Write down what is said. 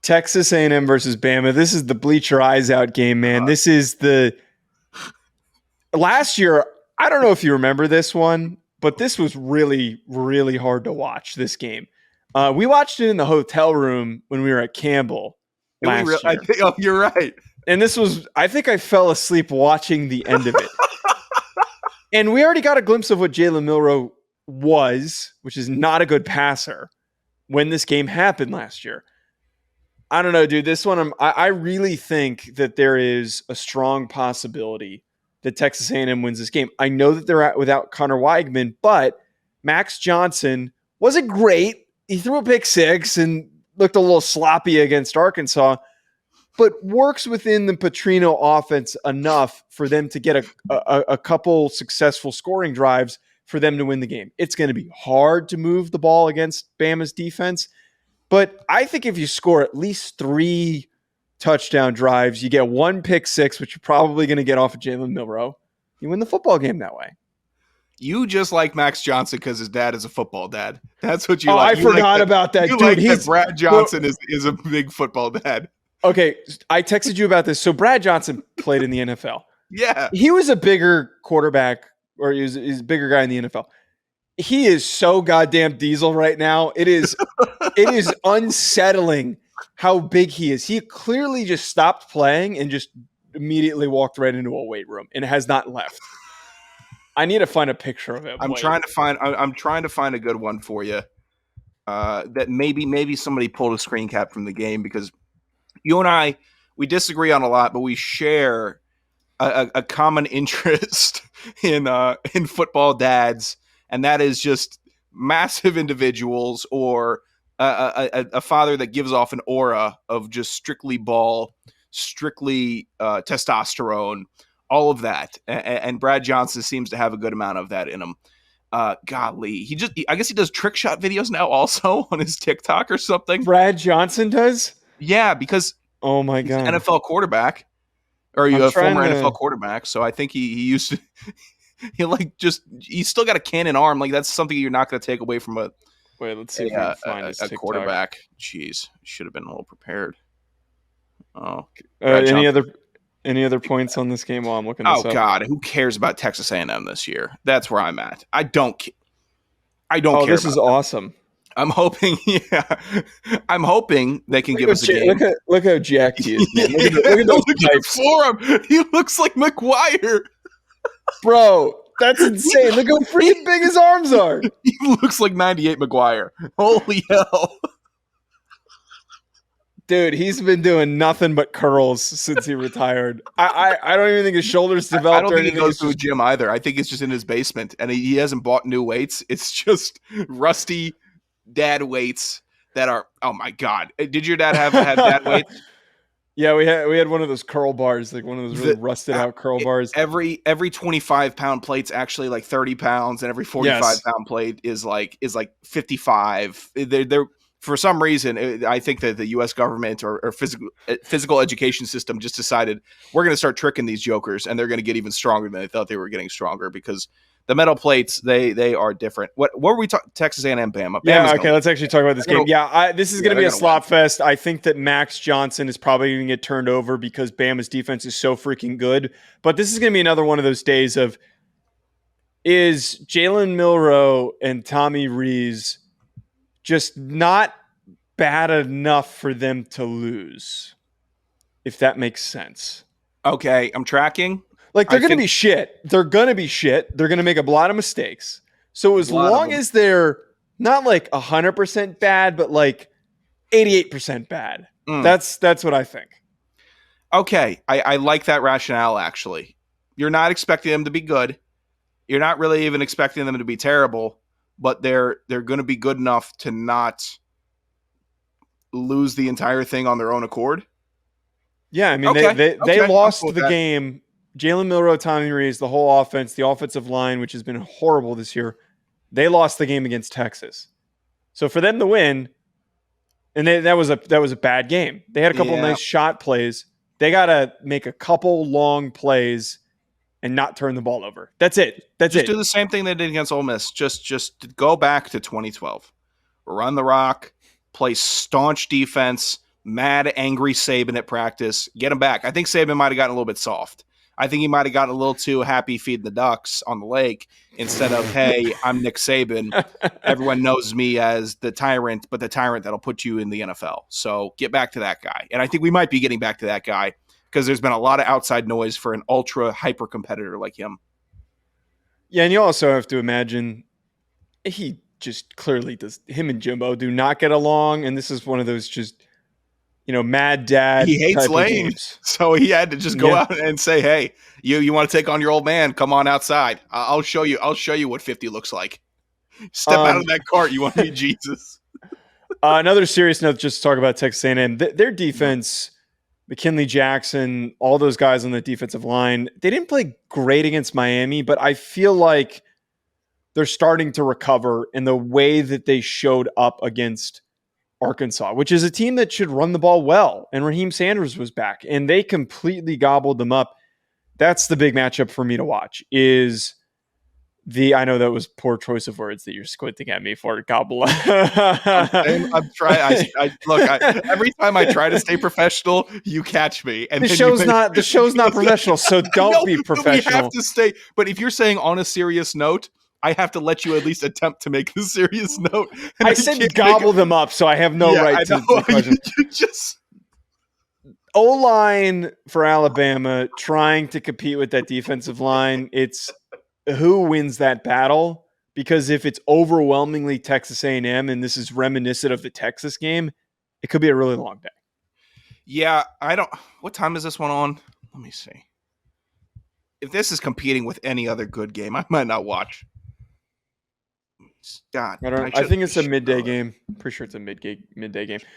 Texas A&M versus Bama. This is the bleach your eyes out game, man. This is the last year. I don't know if you remember this one, but this was really, really hard to watch this game. We watched it in the hotel room when we were at Campbell last year. You're right. And this was, I think I fell asleep watching the end of it. And we already got a glimpse of what Jalen Milroe was, which is not a good passer, when this game happened last year. I don't know, dude. This one, I really think that there is a strong possibility that Texas A&M wins this game. I know that they're without Connor Weigman, but Max Johnson wasn't great. He threw a pick six and looked a little sloppy against Arkansas, but works within the Petrino offense enough for them to get a couple successful scoring drives for them to win the game. It's going to be hard to move the ball against Bama's defense, but I think if you score at least 3 touchdown drives, you get 1 pick six, which you're probably going to get off of Jalen Milroe, you win the football game that way. You just like Max Johnson because his dad is a football dad. That's what you like. I forgot about that. You Dude, like that Brad Johnson is a big football dad. Okay, I texted you about this. So Brad Johnson played in the NFL. Yeah. He was a bigger quarterback, or he's a bigger guy in the NFL. He is so goddamn diesel right now. It is unsettling how big he is. He clearly just stopped playing and just immediately walked right into a weight room and has not left. I need to find a picture of him. I'm trying to find a good one for you. That maybe somebody pulled a screen cap from the game, because you and I, we disagree on a lot, but we share a common interest in football dads, and that is just massive individuals, or a father that gives off an aura of just strictly ball, strictly testosterone, all of that. And Brad Johnson seems to have a good amount of that in him. Golly, I guess he does trick shot videos now also on his TikTok or something. Brad Johnson does? Yeah, because oh my god, he's an NFL quarterback, or a former NFL quarterback. So I think he used to. He's still got a cannon arm. Like, that's something you're not going to take away from a. Wait, let's see if we can find his TikTok. Quarterback. Jeez, should have been a little prepared. Oh, any other points on this game while I'm looking this up? Oh God, who cares about Texas A&M this year? That's where I'm at. I don't care. This is awesome. I'm hoping, I'm hoping they can give us a game. Look how jacked he is, man. Look at him. He looks like McGuire. Bro, that's insane. Look how freaking big his arms are. He looks like 98 McGuire. Holy hell. Dude, he's been doing nothing but curls since he retired. I don't even think his shoulders developed. I don't think he goes to a gym either. I think it's just in his basement, and he hasn't bought new weights. It's just rusty dad weights that are, oh my God. Did your dad have dad weights? Yeah, we had one of those curl bars, like one of those really rusted out curl bars. Every 25-pound plate's actually like 30 pounds, and every 45-pound plate is like 55. They're for some reason, I think that the U.S. government or physical education system just decided we're going to start tricking these jokers, and they're going to get even stronger than they thought they were getting stronger, because the metal plates, they are different. What were we talking? Texas A&M, Bama. Let's actually talk about this game. This is going to be a slop fest. I think that Max Johnson is probably going to get turned over because Bama's defense is so freaking good. But this is going to be another one of those days of, is Jalen Milroe and Tommy Rees just not bad enough for them to lose, if that makes sense. Okay, I'm tracking. Like, they're going to be shit. They're going to be shit. They're going to make a lot of mistakes. So as long as they're not like 100% bad, but like 88% bad, that's what I think. Okay, I like that rationale, actually. You're not expecting them to be good. You're not really even expecting them to be terrible, but they're going to be good enough to not lose the entire thing on their own accord. Yeah, I mean, they lost the game. Jalen Milroe, Tommy Rees, the whole offense, the offensive line, which has been horrible this year, they lost the game against Texas. So for them to win, and that was a bad game. They had a couple of nice shot plays. They got to make a couple long plays and not turn the ball over. That's it. Just do the same thing they did against Ole Miss. Just go back to 2012. Run the rock, play staunch defense, mad, angry Saban at practice. Get him back. I think Saban might have gotten a little bit soft. I think he might have gotten a little too happy feeding the ducks on the lake instead of, hey, I'm Nick Saban. Everyone knows me as the tyrant, but the tyrant that'll put you in the NFL. So get back to that guy. And I think we might be getting back to that guy because there's been a lot of outside noise for an ultra hyper competitor like him. Yeah, and you also have to imagine he just clearly does. Him and Jimbo do not get along, and this is one of those just mad dad He hates type of Lane, games. so he had to just go out and say, "Hey, you want to take on your old man? Come on outside. I'll show you. I'll show you what 50 looks like. Step out of that cart. You want to meet Jesus." Another serious note, just to talk about Texas A&M. Their defense, McKinley Jackson, all those guys on the defensive line, they didn't play great against Miami, but I feel like they're starting to recover in the way that they showed up against Arkansas, which is a team that should run the ball well. And Raheem Sanders was back, and they completely gobbled them up. That's the big matchup for me to watch. I know that was poor choice of words that you're squinting at me for, gobble. I'm trying. Look. Every time I try to stay professional, you catch me. And the show's not professional, so don't be professional. We have to stay. But if you're saying on a serious note, I have to let you at least attempt to make the serious note. And I said gobble them up, so I have no right to the question. You just O-line for Alabama trying to compete with that defensive line. It's who wins that battle, because if it's overwhelmingly Texas A&M and this is reminiscent of the Texas game, it could be a really long day. Yeah, what time is this one on? Let me see. If this is competing with any other good game, I might not watch. God, I think it's a midday game. Pretty sure it's a midday game.